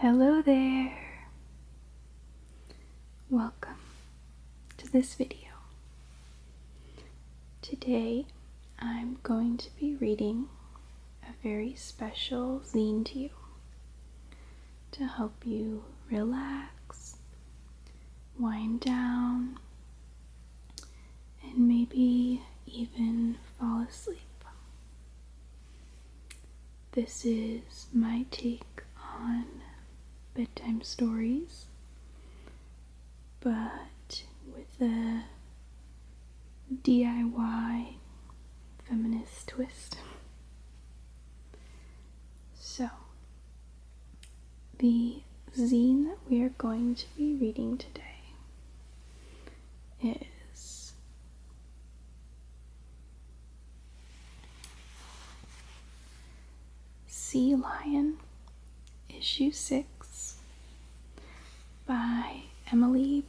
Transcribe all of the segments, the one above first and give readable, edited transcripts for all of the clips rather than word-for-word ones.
Hello there! Welcome to this video. Today I'm going to be reading a very special zine to you to help you relax, wind down, and maybe even fall asleep. This is my take on bedtime stories, but with a DIY feminist twist. So, the zine that we are going to be reading today is Sealion, Issue 6 by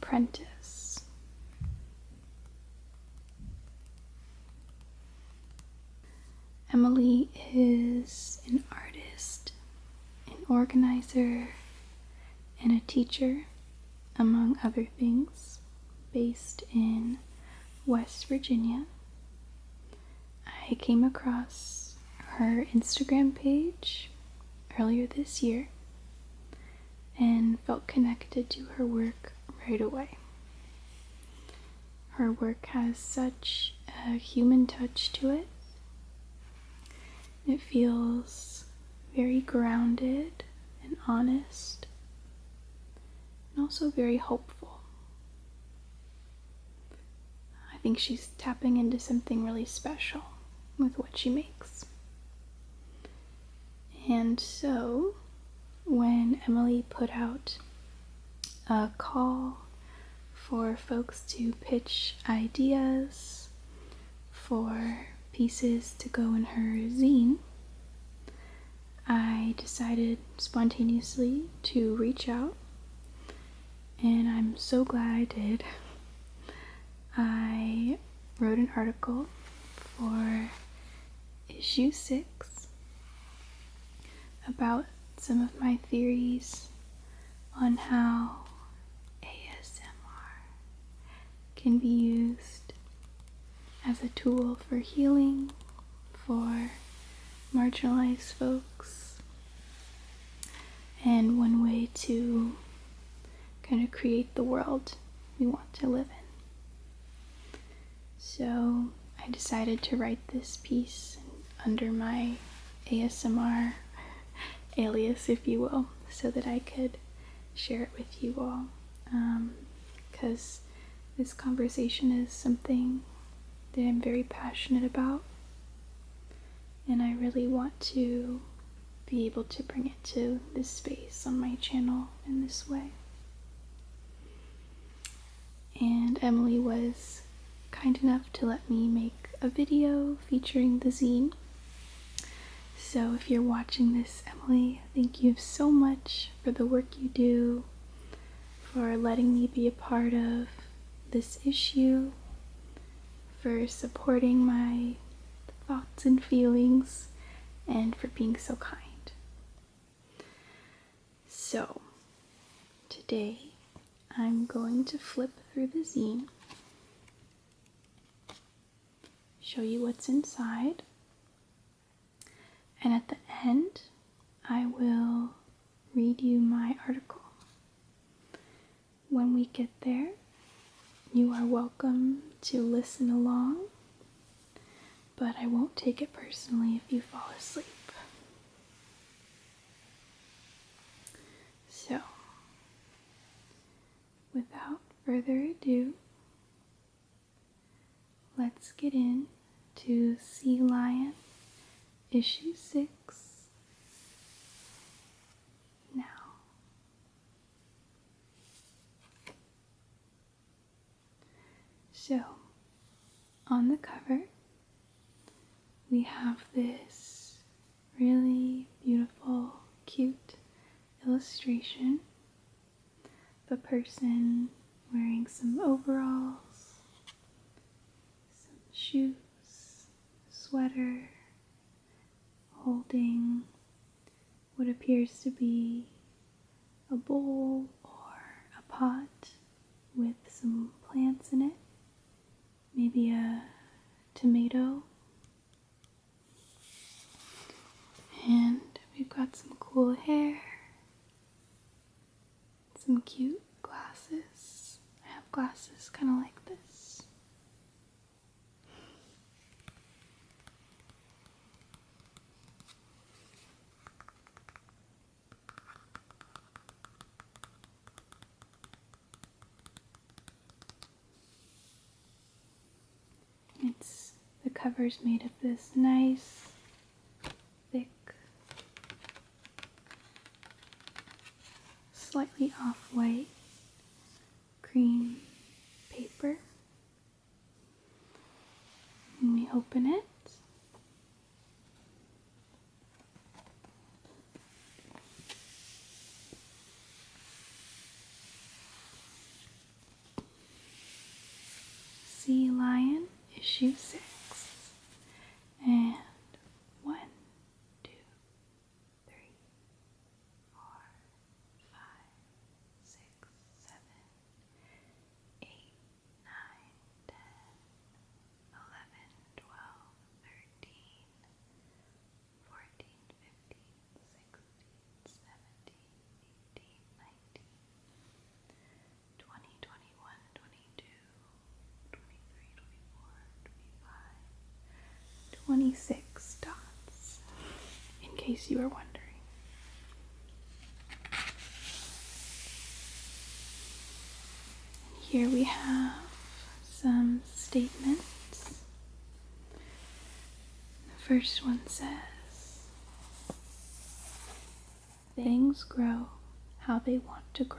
Prentice. Emily is an artist, an organizer, and a teacher, among other things, based in West Virginia. I came across her Instagram page earlier this year and felt connected to her work right away. Her work has such a human touch to it. It feels very grounded and honest, and also very hopeful. I think she's tapping into something really special with what she makes. And so, when Emily put out a call for folks to pitch ideas for pieces to go in her zine, I decided spontaneously to reach out, and I'm so glad I did. I wrote an article for issue 6 about some of my theories on how ASMR can be used as a tool for healing for marginalized folks, and one way to kind of create the world we want to live in. So I decided to write this piece under my ASMR alias, if you will, so that I could share it with you all, because this conversation is something that I'm very passionate about, and I really want to be able to bring it to this space on my channel in this way. And Emily was kind enough to let me make a video featuring the zine. So if you're watching this, Emily, thank you so much for the work you do, for letting me be a part of this issue, for supporting my thoughts and feelings, and for being so kind. So, today I'm going to flip through the zine, show you what's inside, and at the end I will read you my article. When we get there, you are welcome to listen along, but I won't take it personally if you fall asleep. So, without further ado, let's get into Sealion, issue 6 now. So, on the cover, we have this really beautiful, cute illustration of a person wearing some overalls, some shoes, sweater, holding what appears to be a bowl or a pot with some plants in it, maybe a tomato, and we've got some cool hair, some cute glasses. I have glasses kind of like this. The cover's made of this nice, thick, slightly off-white cream paper. And we open it. Sea Lion issue 6. And 1, 2, 3, 4, 5, 6, 7, 8, 9, 10, 11, 12, 13, 14, 15, 16, 17, 18, 19, 20, 21, 22, 23, 24, 25, 26 dots, in case you were wondering. And here we have some statements. The first one says, things grow how they want to grow.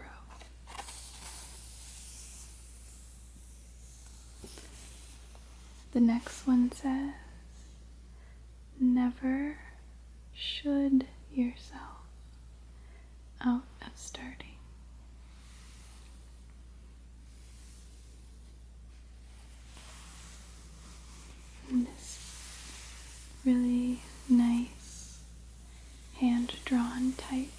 The next one says, never should yourself out of starting. And this really nice hand-drawn type.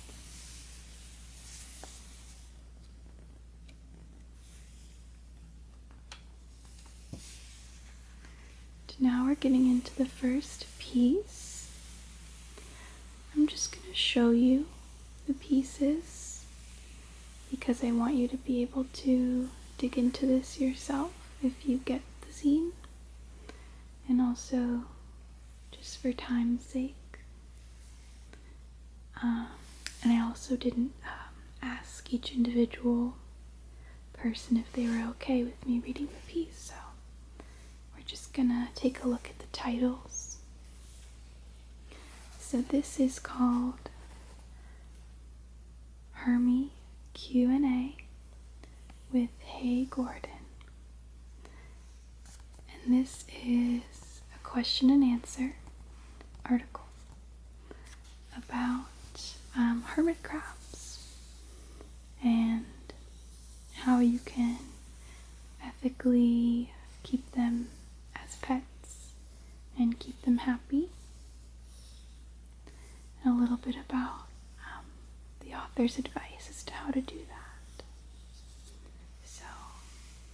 Now we're getting into the first piece. I'm just going to show you the pieces because I want you to be able to dig into this yourself if you get the zine, and also just for time's sake. And I also didn't ask each individual person if they were okay with me reading the piece, so we're just gonna take a look at the titles. So this is called Hermie Q&A with Hey Gordon. And this is a question and answer article about hermit crabs and how you can ethically keep them as pets and keep them happy, and a little bit about the author's advice as to how to do that. So,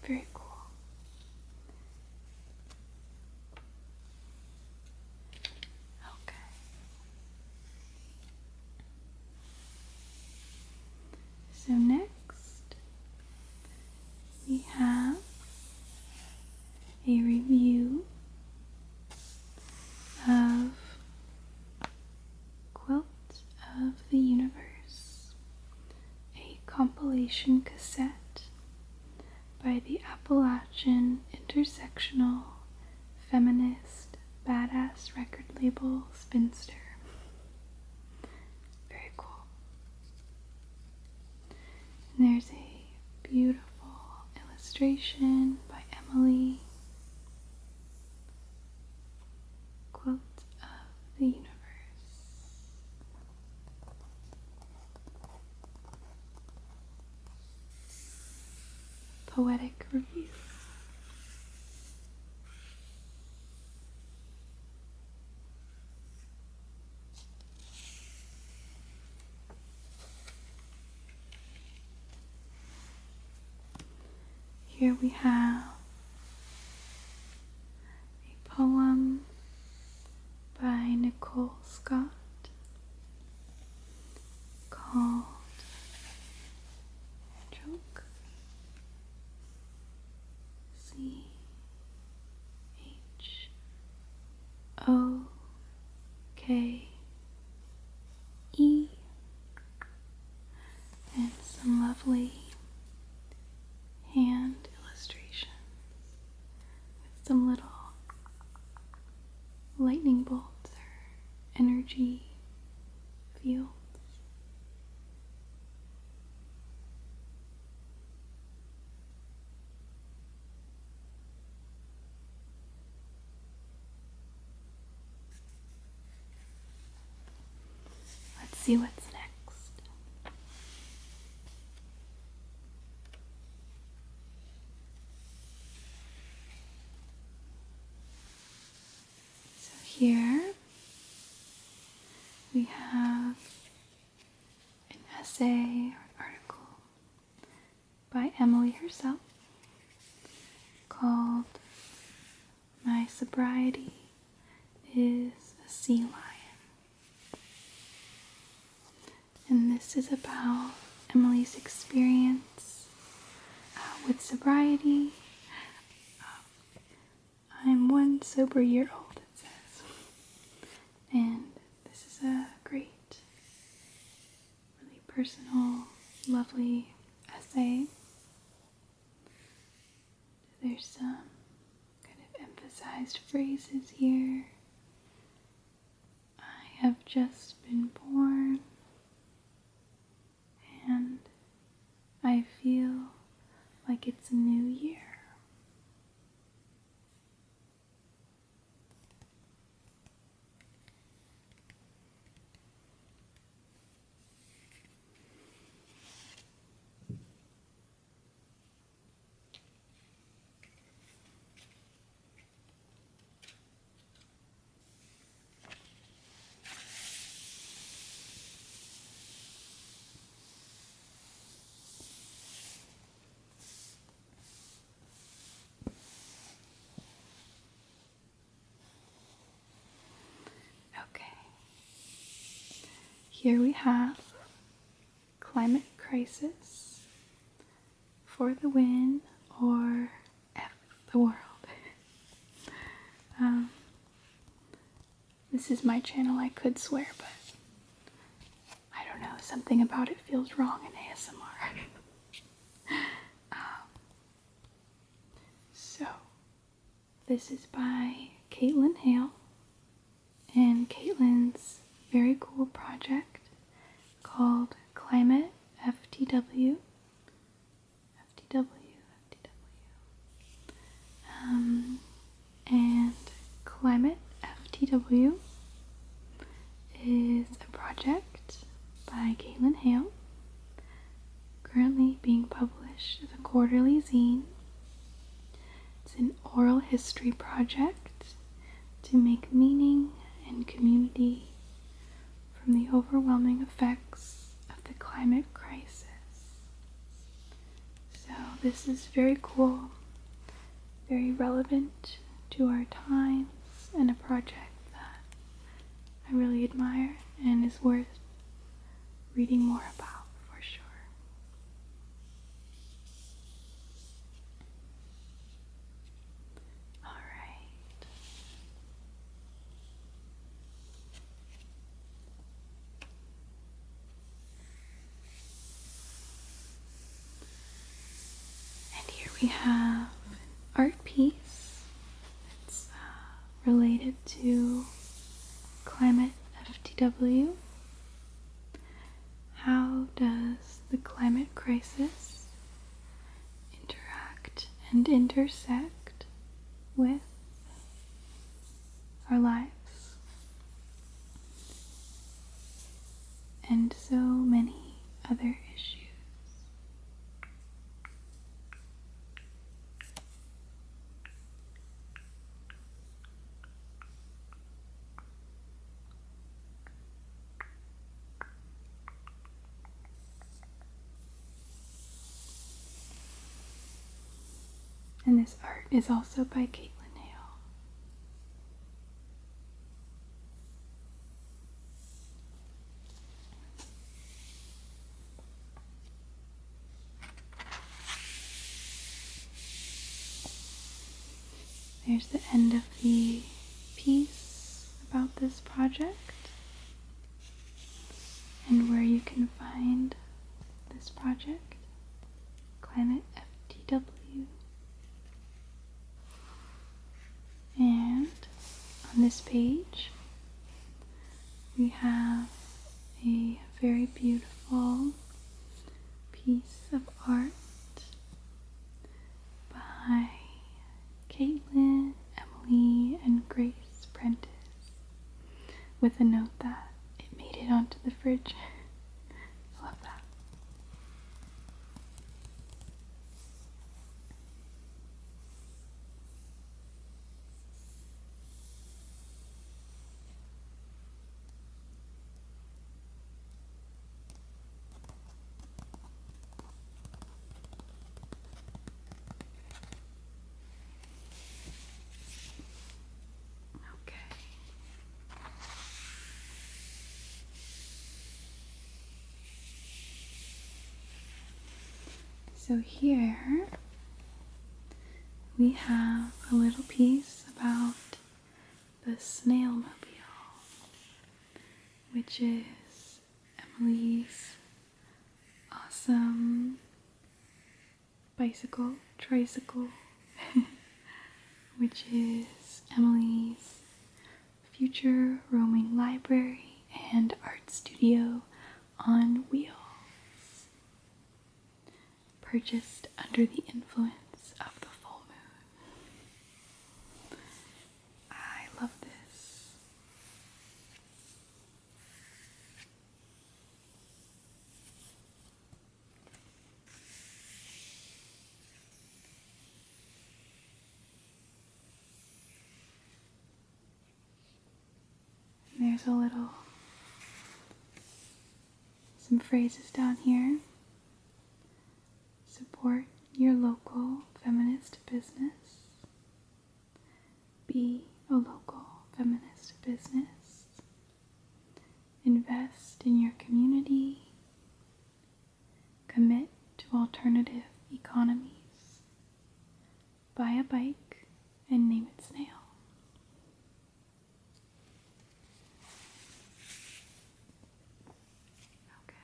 very cool. Okay. So next, we have a review of Quilts of the Universe, a compilation cassette by the Appalachian intersectional feminist badass record label Spinster. Very cool. And there's a beautiful illustration by Emily. Quilt of the Universe. Poetic review. here we have a poem by Nicole Scott called Choke. CHOKE, and some lovely hand illustrations with some little lightning bolts or energy fields. Let's see what's next. So here we have an essay or an article by Emily herself called My Sobriety is a Sea Lion. And this is about Emily's experience with sobriety. I'm 1 sober year old, it says. And this is a great, really personal, lovely essay. There's some kind of emphasized phrases here. I have just been born, and I feel like it's a new year. Here we have Climate Crisis, For the Win, or F the World. This is my channel, I could swear, but I don't know, something about it feels wrong in ASMR. So, this is by Caitlin Hale, and Caitlin's very cool project called Climate FTW. And Climate FTW is a project by Caitlin Hale, currently being published as a quarterly zine. It's an oral history project to make meaning and community from the overwhelming effects of the climate crisis. So this is very cool, very relevant to our times, and a project that I really admire and is worth reading more about for sure. Alright. And here we have an art piece. It's related to Climate FTW. How does the climate crisis interact and intersect with our lives and so many other issues? And this art is also by Caitlin Hale. There's the end of the piece about this project and where you can find this project, Planet FTW. And on this page, we have a very beautiful piece of art by Caitlin, Emily, and Grace Prentice, with a note that it made it onto the fridge. I love that. So here we have a little piece about the Snailmobile, which is Emily's awesome tricycle, which is Emily's future roaming library and art studio on wheels, purchased under the influence of the full moon. I love this. And there's some phrases down here. Support your local feminist business. Be a local feminist business. Invest in your community. Commit to alternative economies. Buy a bike and name it Snail. Okay.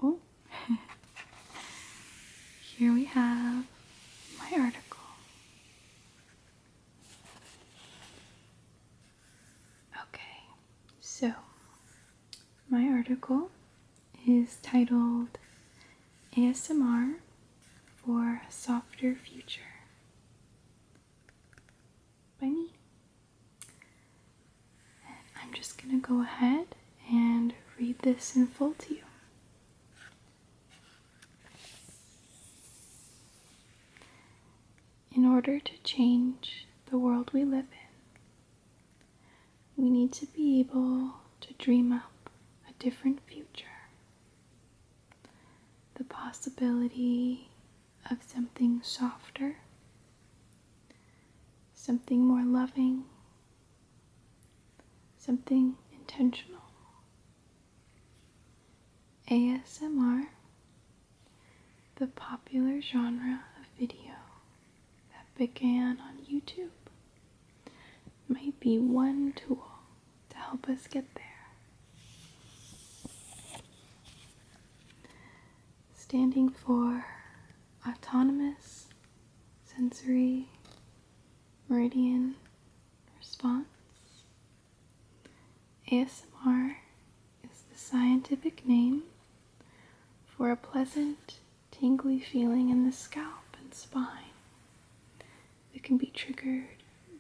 Oh. Here we have my article. Okay, so my article is titled ASMR for a Softer Future by me. And I'm just going to go ahead and read this in full to you. In order to change the world we live in, we need to be able to dream up a different future. The possibility of something softer, something more loving, something intentional. ASMR, the popular genre of video that began on YouTube, might be one tool to help us get there. Standing for autonomous sensory meridian response, ASMR is the scientific name for a pleasant, tingly feeling in the scalp and spine. It can be triggered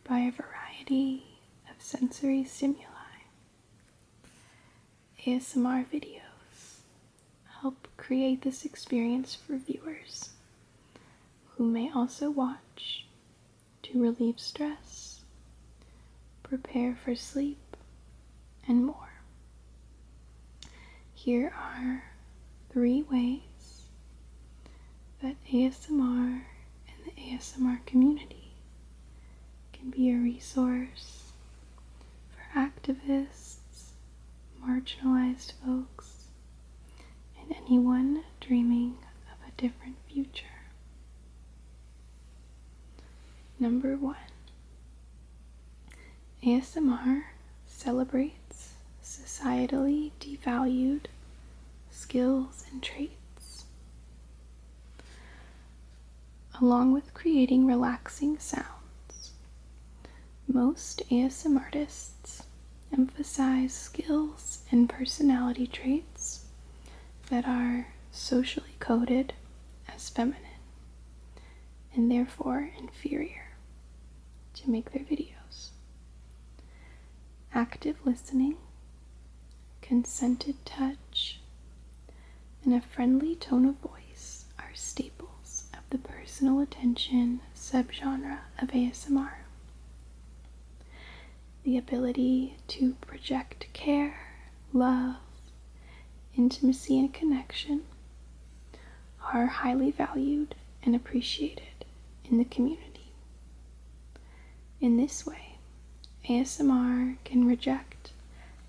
by a variety of sensory stimuli. ASMR videos help create this experience for viewers who may also watch to relieve stress, prepare for sleep, and more. Here are 3 ways that ASMR and the ASMR community. It can be a resource for activists, marginalized folks, and anyone dreaming of a different future. Number 1. ASMR celebrates societally devalued skills and traits. Along with creating relaxing sounds, most ASMR artists emphasize skills and personality traits that are socially coded as feminine and therefore inferior to make their videos. Active listening, consented touch, and a friendly tone of voice are staples of the personal attention subgenre of ASMR. The ability to project care, love, intimacy, and connection are highly valued and appreciated in the community. In this way, ASMR can reject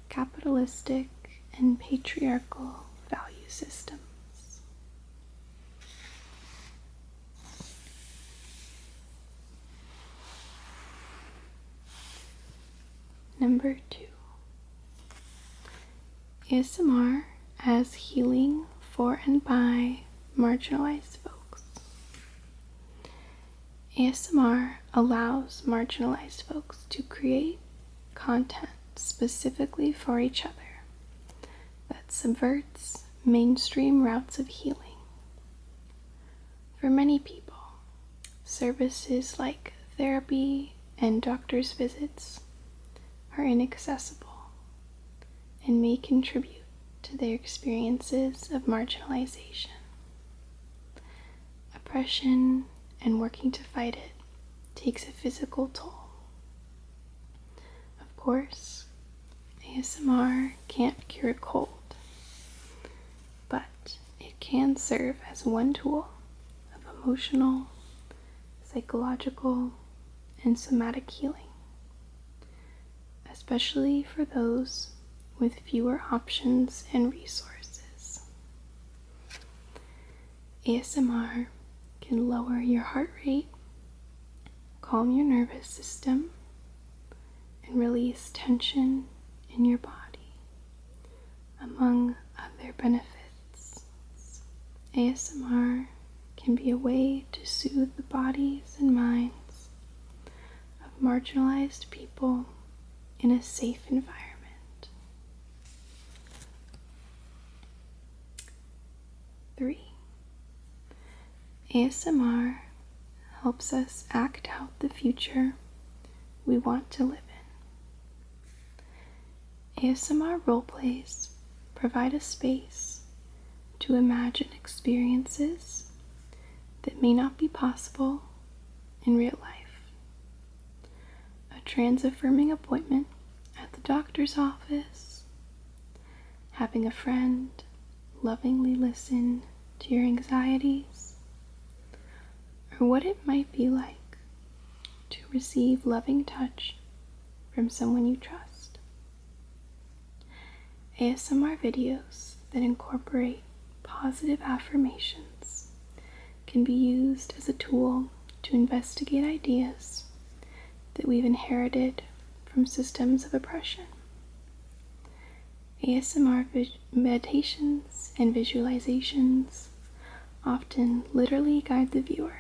capitalistic and patriarchal value systems. Number 2. ASMR as healing for and by marginalized folks. ASMR allows marginalized folks to create content specifically for each other that subverts mainstream routes of healing. For many people, services like therapy and doctor's visits are inaccessible and may contribute to their experiences of marginalization. Oppression and working to fight it takes a physical toll. Of course, ASMR can't cure a cold, but it can serve as one tool of emotional, psychological, and somatic healing, especially for those with fewer options and resources. ASMR can lower your heart rate, calm your nervous system, and release tension in your body, among other benefits. ASMR can be a way to soothe the bodies and minds of marginalized people in a safe environment. 3. ASMR helps us act out the future we want to live in. ASMR roleplays provide a space to imagine experiences that may not be possible in real life. A trans-affirming appointment at the doctor's office, having a friend lovingly listen to your anxieties, or what it might be like to receive loving touch from someone you trust. ASMR videos that incorporate positive affirmations can be used as a tool to investigate ideas that we've inherited from systems of oppression. ASMR meditations and visualizations often literally guide the viewer,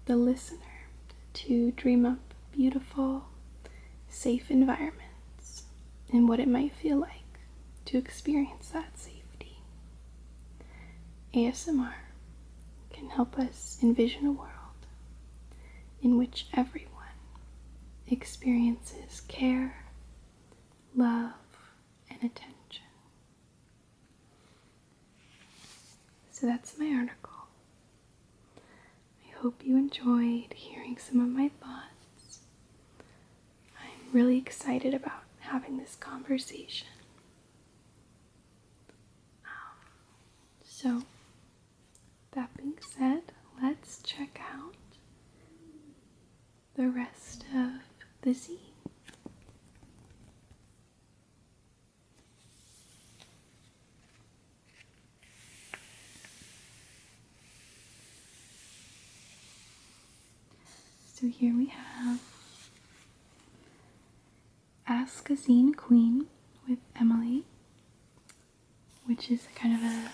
the listener, to dream up beautiful, safe environments and what it might feel like to experience that safety. ASMR can help us envision a world in which everyone experiences care, love, and attention. So that's my article. I hope you enjoyed hearing some of my thoughts. I'm really excited about having this conversation. So that being said, let's check out the rest of the zine. So here we have Ask a Zine Queen with Emily, which is kind of a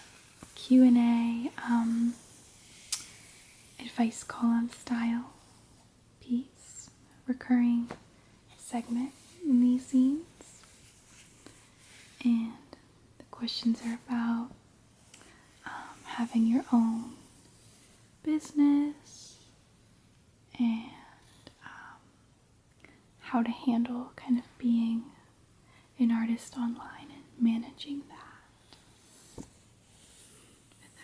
Q&A advice column style piece, recurring segment in these zines. And the questions are about having your own business and how to handle kind of being an artist online and managing that. With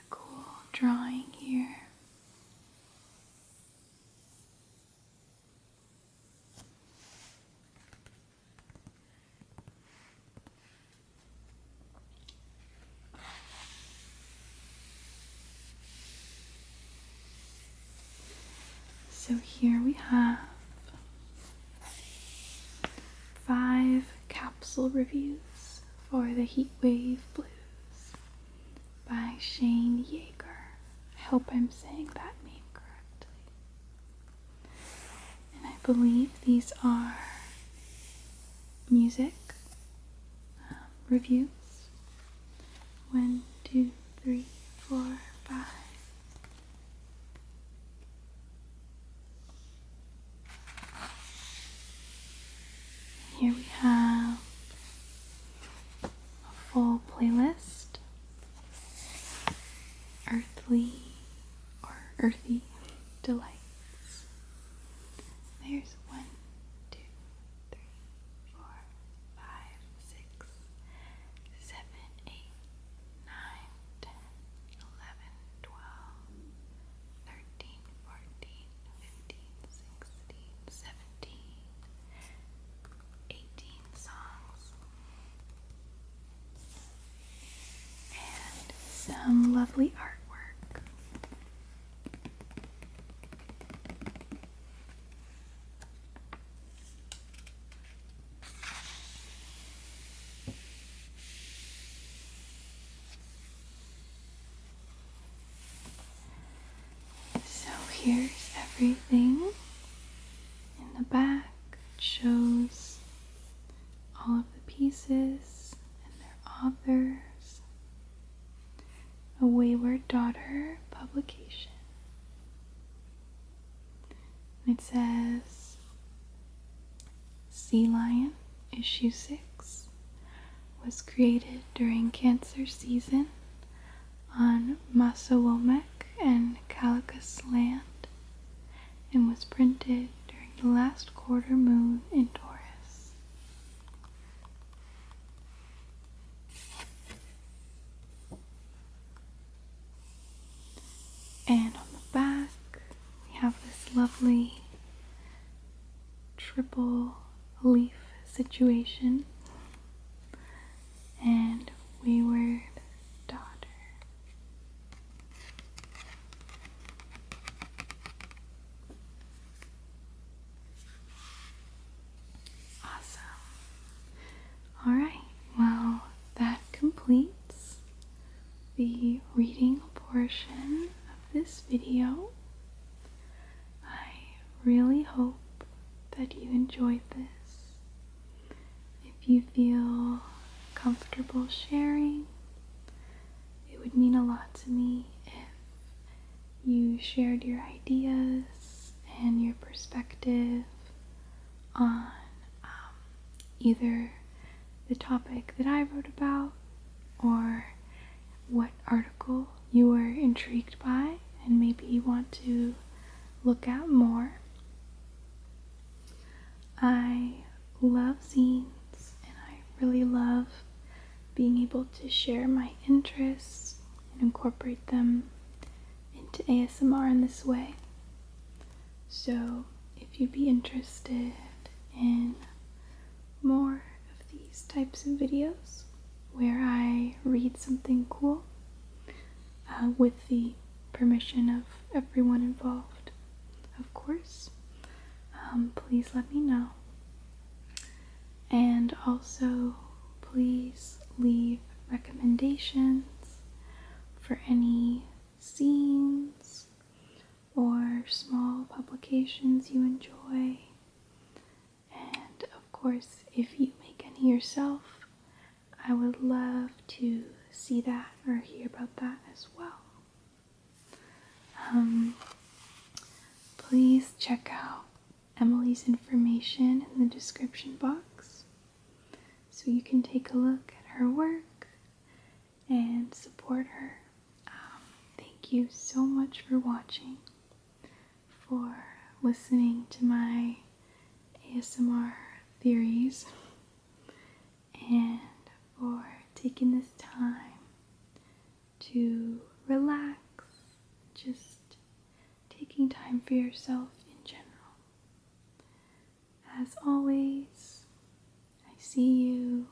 a cool drawing here. So here we have 5 capsule reviews for the Heatwave Blues by Shane Yeager. I hope I'm saying that name correctly. And I believe these are music reviews. 1, 2, 3, 4, 5. Here we have a full playlist, earthy delights. There's 1, 2, 3, 4, 5, 6, 7, 8, 9, 10, 11, 12, 13, 14, 15, 16, 17, 18 songs, and some lovely artwork. So here's everything. In the back, it shows all of the pieces and their authors. A Wayward Daughter publication. And it says Sealion issue 6 was created during Cancer season on Masawomek and Calicus land and was printed during the last quarter moon in Taurus. And on the back, we have this lovely triple leaf situation and Wayward Daughter. Awesome. Alright, well, that completes the reading portion of this video. I really hope that you enjoyed this. If you feel comfortable sharing, it would mean a lot to me if you shared your ideas and your perspective on either the topic that I wrote about or what article you were intrigued by and maybe you want to look at more. I love zines and I really love being able to share my interests and incorporate them into ASMR in this way. So if you'd be interested in more of these types of videos where I read something cool with the permission of everyone involved, of course. Please let me know. And also, please leave recommendations for any zines or small publications you enjoy. And of course, if you make any yourself, I would love to see that or hear about that as well. Please check out Emily's information in the description box so you can take a look at her work and support her. Thank you so much for watching, for listening to my ASMR theories, and for taking this time to relax, just taking time for yourself in general. As always, I see you.